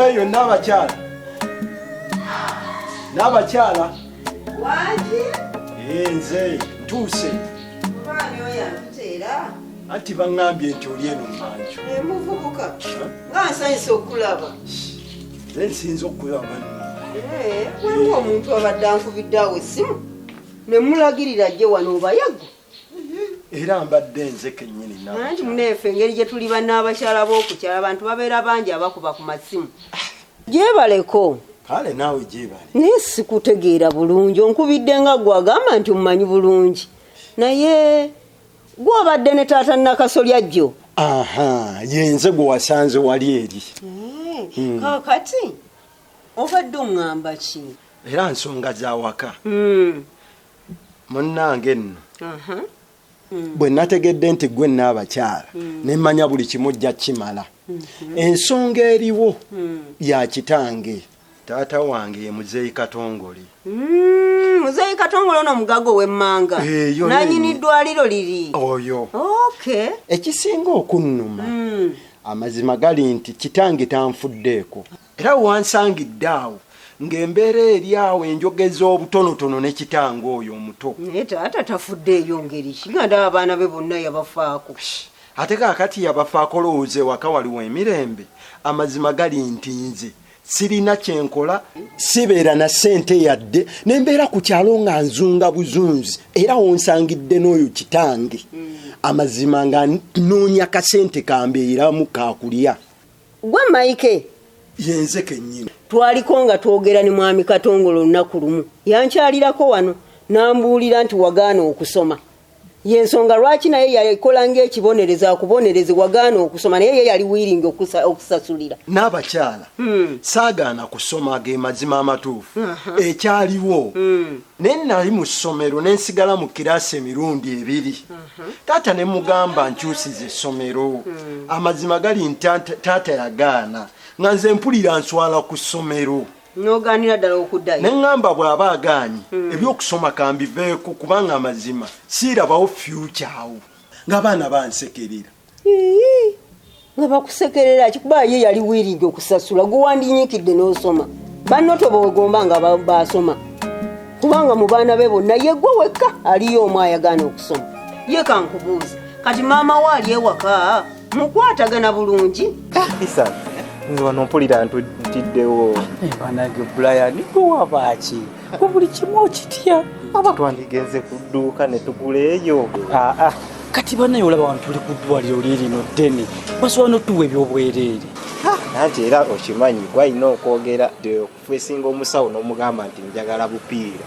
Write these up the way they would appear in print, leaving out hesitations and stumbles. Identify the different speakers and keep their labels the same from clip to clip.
Speaker 1: Muveyo n'abakyala. N'abakyala.
Speaker 2: Waji?
Speaker 1: Nze ntuuse.
Speaker 2: Baani oyo antuteera?
Speaker 1: Anti baŋŋambye nti oli eno mmanju.
Speaker 2: Muvubuka. Nga nsanyusa okulaba.
Speaker 1: Nze nsinza okulaba.
Speaker 2: Waliwo omuntu abadde ankubidde awo essimu ne mulagirira ajje wano obayago.
Speaker 1: Era mbadde nze kennyini nawe.
Speaker 2: Anti muneefe engeri gye tuli bannabakyala b'okukyala abantu babeera bangi abakuba ku masimu. Gyebaleko.
Speaker 1: Kale naawe gyebale.
Speaker 2: Naye sikutegeera bulungi onkubidde nga gwe agamba nti omumanyi bulungi. Naye gwe obadde ne taata Nakasolya jjo.
Speaker 1: Aha, yenze gwe wasanze wali eri.
Speaker 2: Kaakati obadde oŋŋamba ki?
Speaker 1: Era nsonga za waka. Munnange nno. Bwe nategedde nti gwe n'abakyala ne mmanya buli kimu ojja kimala. Ensonga eriwo ya kitange. Taata wange ye Muzeeyi Katongole.
Speaker 2: Muzeeyi Katongole ono mugago w'emmanga. Nannyini ddwaliro liri.
Speaker 1: Oyo.
Speaker 2: Okay.
Speaker 1: Ekisinga okunnuma. Amazima gali nti kitange tanfuddeeko. Era wansangidde awo ng'embeera eri awo enjogeza obutonotono ne kitange oyo omuto.
Speaker 2: Naye taata tafuddeeyo ngeri ki? Nga ndaba abaana be bonna yabafaako.
Speaker 1: Ate kaakati yabafaako lowooza ewaka waliwo emirembe. Amazima gali nti nze sirina kyenkola, sibeera na ssente yadde, ne mbeera ku kyalo nga nzunga buzunzi. Era wonsangidde n'oyo kitange. Amazima nga noonya kasente kambeeramu kaakulya.
Speaker 2: Gwe Maike.
Speaker 1: Yenze kennyini.
Speaker 2: Twaliko nga twogera ne mwami Katongole olunaku lumu. Yankyalirako wano n'ambuulira nti wagaana okusoma. Yensonga lwaki naye yakola ng'ekibonereza akubonereze wagaana okusoma naye ye yali wiringi okusasulira.
Speaker 1: N'abakyala saagaana kusoma ge mazima amatuufu. Ekyaliwo ne nali mu ssomero ne nsigala mu kiraasi emirundi ebiri. Taata ne mugamba nkyusize essomero. Amazima gali nti taata yagaana nga nze mpulira nswala ku ssomero.
Speaker 2: N'ogaanira ddala okuddayo.
Speaker 1: Ne ŋŋamba bw'aba agaanyi ebyokusoma kambiveeko kubanga amazima siirabawo future awo ng'abaana bansekerera.
Speaker 2: Nga bakusekerera kikuba ye yali wiringi okusasula gwe wandinyiikidde n'osoma. Banno tobogomba nga basoma. Kubanga mu baana be bonna ye gwe wekka aliyo omu ayagaana okusoma. Ye kankubuuza kati maama we ali ewaka mukwatagana bulungi?
Speaker 3: Isa nze wano mpulira ntiddewo.
Speaker 4: Banage Brian gwe wabaaki gwe buli kimu okitya.
Speaker 3: Aba twandigenze ku dduuka ne tugula eyo.
Speaker 4: Kati bannaye olaba wantu tuli ku ddwaliro liirino ddene basobola n'otuwa ebyobwereere.
Speaker 3: Nanti era okimanyi gwalina okwogera okufeesinga omusawo n'omugamba nti njagala bupiira.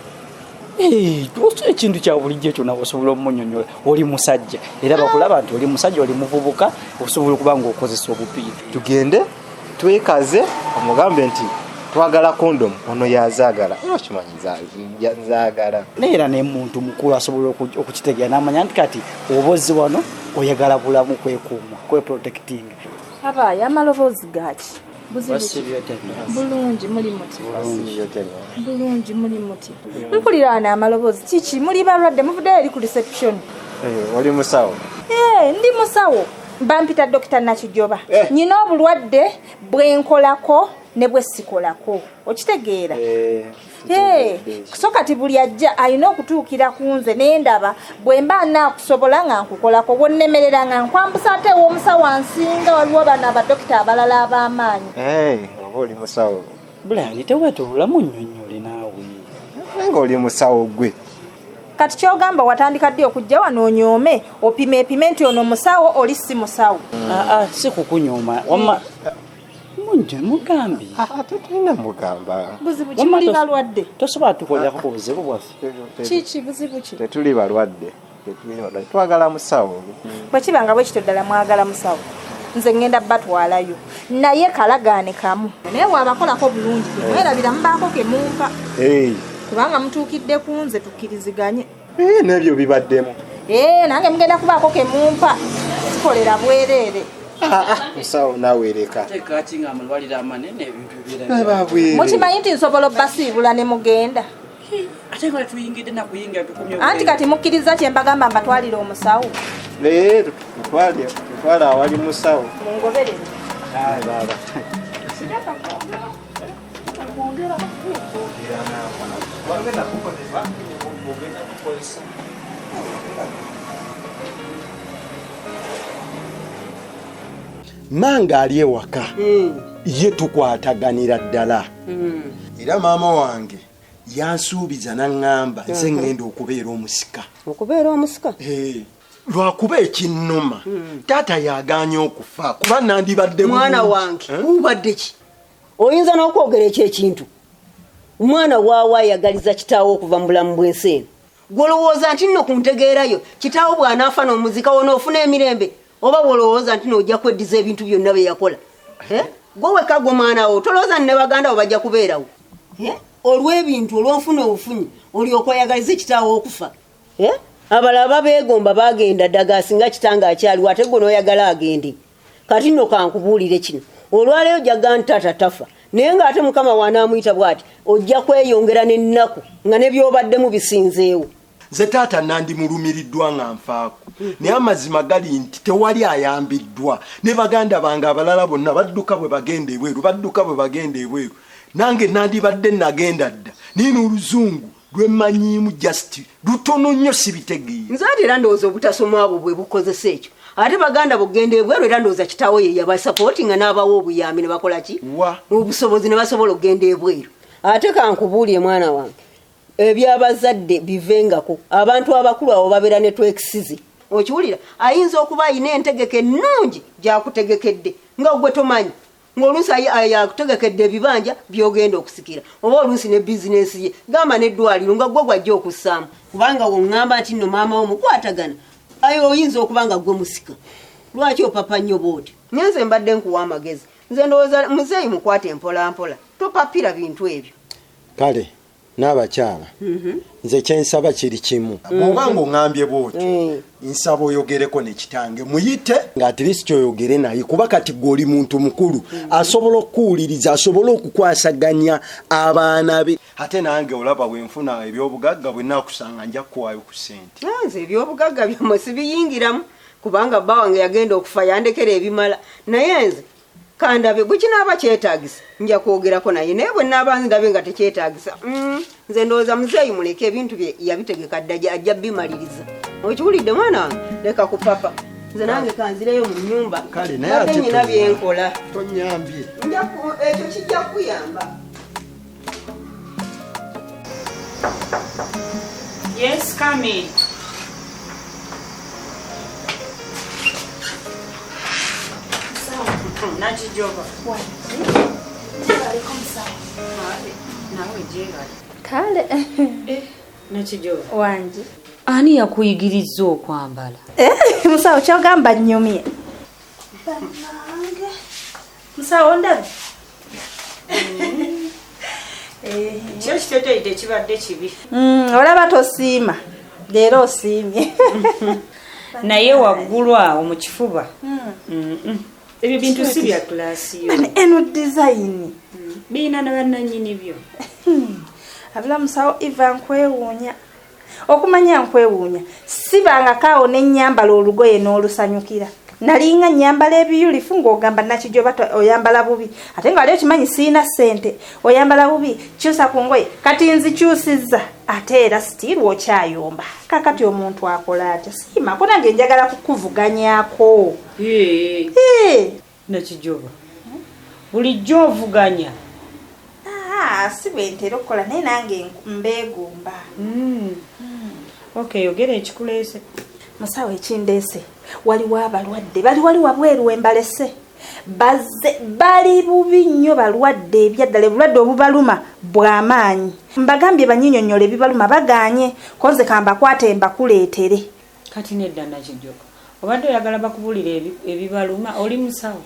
Speaker 4: Ekintu kya bulijjo ekyo nawe osobola omunyonyola oli musajja era bakulaba nti oli musajja oli muvubuka osobola okuba ng'okozesa obupiira.
Speaker 3: Tugende twekaze omugambe nti twagala kondomu ono yazaagala. Okimanyi nzaagala.
Speaker 4: Naye era n'omuntu mukulu asobola okukitegeera n'amanya nti kati obozi wano oyagala bulamu kwekuuma kweprotecting.
Speaker 5: Abaayi amaloboozi gaaki? Bulungi muli muti. Bulungi muli muti. Mpuliraana amaloboozi kiki muli balwadde muvuddeyo eri ku reception?
Speaker 3: Oli musawo?
Speaker 5: Ndi musawo. Bampita Dr. Nakijoba. Nyina obulwadde bwenkolako ne bwe sikolako. Okitegeera? So kati buli ajja alina okutuukira ku nze n'endaba bwe mba naakusobola nga nkukolako bwonnemerera nga nkwambusa ate ew'omusawo ansinga waliwo bano abadokita abalala ab'amaanyi.
Speaker 3: Oba oli musawo?
Speaker 4: Brian teweetoolola munnyonnyole naawe.
Speaker 3: Nga oli musawo gwe.
Speaker 5: Kati kyogamba watandika ddi okujja wano onyoome opime nti ono musawo oli si musawo?
Speaker 4: Si kukunyooma wamma munje mugambi.
Speaker 3: Tetulina mugamba.
Speaker 5: Buzibu ki muli balwadde?
Speaker 4: Tosobola tukolerako ku buzibu bwaffe.
Speaker 5: Kiki buzibu ki?
Speaker 3: Tetuli balwadde. Twagala musawo.
Speaker 5: Bwe kiba nga bwe kityo ddala mwagala musawo nze ngenda batwalayo naye kalagaane kamu naye waabakolako bulungi mwerabira mubaako ke mumpa kubanga mutuukidde ku nze tukkiriziganye.
Speaker 3: N'ebyo bibaddemu.
Speaker 5: Nange mugenda kubaako ke mumpa sikolera bwereere.
Speaker 3: Musawo naawe ereka.
Speaker 4: Tekati nga amalwaliro amanene ebintu ebirala.
Speaker 5: Mukimanyi nti nsobola obbasiibula ne mugenda.
Speaker 4: Ate nga tuyingidde nakuyingira tukumye.
Speaker 5: Anti kati mukkiriza kye mbagamba mbatwalire omusawo.
Speaker 3: Tutwala awali musawo.
Speaker 5: Mungoberere.
Speaker 3: Baba.
Speaker 1: Manga ali ewaka ye tukwataganira ddala era maama wange yansuubiza naŋŋamba nze ŋŋenda okubeera omusika.
Speaker 2: Okubeera omusika?
Speaker 1: Lwakuba ekinnuma taata yaganye okufa kuba nandibadde
Speaker 2: mwana wange ubadde ki oyinza n'okwogera ekyo ekintu omwana waawa ayagaliza kitaawo okuva mu bulamu bw'ensi eno gwolowooza nti nno kuntegeerayo kitaawo bw'anaafa n'omuzika wona ofuna emirembe oba wolowooza nti n'ojja kweddiza ebintu byonna bye yakola gwe wekka gwe mwana wo tolowooza ne baganda bo bajja kubeerawo olw'ebintu olw'onfuna obufunyi olyoka oyagaliza kitaawo okufa abalala babeegomba bagenda ddaga singa kitanga akyaliwo ate gwe n'oyagala agende kati nno kankubuulire kino olwaleero jaga ntaata tafa naye ng'ate mukama wanaamuyita bw'ati ojja kweyongera n'ennaku nga ne by'obaddemu bisinzeewo.
Speaker 1: Nze taata nandimulumiriddwa nga nfaako naye amazima gali nti tewali ayambiddwa ne baganda bange abalala bonna badduka bwe bagenda ebweru nange nandibadde nagenda dda nina oluzungu lwemanyiimu just lutono nnyo sibitegeere.
Speaker 2: Nze ate era ndowooza obutasoma abo bwe bukozesa ekyo ate baganda bugenda ebweru era ndowooza kitaawo ye yabasapooti nga n'abawo obuyambi ne bakola ki obusobozi ne basobola okugenda ebweru. Ate kankubuulye mwana wange ebyabazadde bivengako abantu abakulu abo babeera ne twekisizi okiwulira ayinza okuba ayina entegeke ennungi gyakutegekedde nga gwe tomanyi ng'oluusi yakutegekedde ebibanja byogenda okusikira oba oluusi ne bizinesi ye gamba n'eddwaliro nga gwe gwajja okussaamu kubanga woŋŋamba nti nno maama wo mukwatagana ayo oyinza okuba nga gwe musika lwaki opapa nnyo booti nyenze mbadde nkuwa amagezi nze ndowooza muzeeyi mukwate mpolampola topapira bintu ebyo.
Speaker 1: Kale n'abakyala nze kyensaba kiri kimu bw'oba ng'oŋŋambye bw'otyo nsaba oyogereko ne kitange muyite nga at least oyogere naye kuba kati gw'oli muntu mukulu asobola okuwuliriza asobola okukwasaganya abaana be ate nange olaba bwe nfuna ebyobugagga bwe naakusanga nja kuwaayo ku ssente.
Speaker 2: Nze ebyobugagga byammwe sibiyingiramu kubanga bba wange yagenda okufa yandekera ebimala naye nze kandabe bwe kinaaba kyetaagisa nja kwogerako naye naye bwe naaba ndabe nga tekyetaagisa nze ndowooza muzeeyi muleke ebintu bye yabitegeka dda ajja bimaliriza okiwulidde mwana wange leka ku papa nze nange kanzireyo mu nnyumba
Speaker 1: kale naye ate
Speaker 2: nyina byenkola
Speaker 1: tonyambye
Speaker 2: ekyo kijja kuyamba.
Speaker 6: Yes, come in. Nakijoba.
Speaker 5: Kale
Speaker 6: nakijoba
Speaker 5: wangi
Speaker 6: ani yakuyigiriza okwambala
Speaker 5: musawo kyogamba nnyumye musawo ndabe
Speaker 6: kyo kiteteide kibadde kibi
Speaker 5: olaba tosiima leero osiimye
Speaker 6: naye waggulu awo mu kifuba ebyo bintu si bya kulasi yo
Speaker 5: eno design
Speaker 6: biina na bannannyini byo
Speaker 5: abula musawo iva nkwewuunya okumanya nkwewuunya sibangakaawo n'ennyambala olugoye n'olusanyukira nalinga nnyambala ebiyulifu ng'ogamba nakijoba oyambala bubi ate nga wali okimanyi siina ssente oyambala bubi kyusa ku ngoye kati nzikyusizza ate era sitiiri okyayomba kakati omuntu akola atya siimako nange njagala kukuvuganyako
Speaker 6: nakijoba bulijjo ovuganya
Speaker 5: si bwentera okukola naye nange mbeegomba
Speaker 6: okay yogera ekikuleese
Speaker 5: musawo ekindeese waliwo abalwadde bali wali wabweru wembalese bazze bali bubi nnyo balwadde ebyaddala obulwadde obubaluma bw'amaanyi mbagambye banyinyonnyola ebibaluma baganye konze kambakwate mbakuleetere
Speaker 6: kati nedda nakijoba obadde oyagala bakubulira ebibaluma oli musawo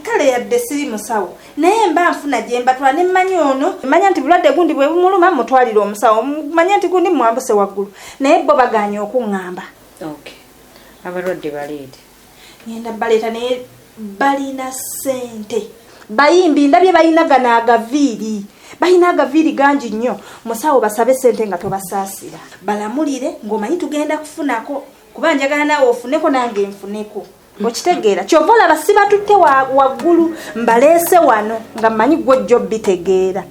Speaker 5: kale yadde siri musawo naye mba nfuna gye mbatwala ne mmanyi ono manya nti bulwadde gundi bwe bumuluma mutwalire omusawo manya nti gundi mwambuse waggulu naye bo baganye okuŋŋamba
Speaker 6: okay abalwadde baleete
Speaker 5: ngenda baleeta naye balina ssente bayimbi ndabye balina gano agaviiri balina agaviiri gangi nnyo musawo basabe ssente nga tobasaasira balamulire ng'omanyi tugenda kufunako kuba njagala naawe ofuneko nange nfuneko okitegeera kyova olaba sibatutte waggulu mbaleese wano nga mmanyi gwojjo bitegeera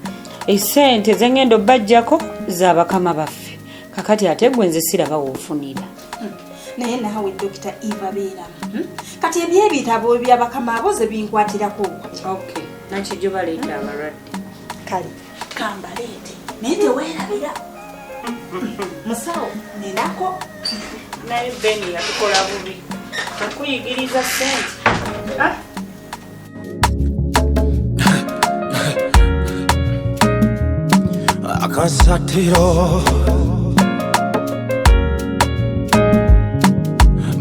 Speaker 6: esente zengendo bajjako za bakama baffe kakati ate gwe nze siraba woofunira
Speaker 5: naye naawe dokita eva beeramu kati ebyebitabo byabakama abo ze binkwatirako
Speaker 6: okay nakijjo baleeta abalwadde
Speaker 5: kale kambaleete naye teweerabira musawo nenako
Speaker 6: naye beni yatukola bubi akuyigiriza sente
Speaker 7: akasatiro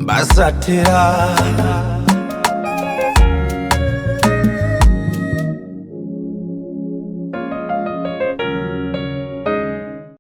Speaker 7: basatira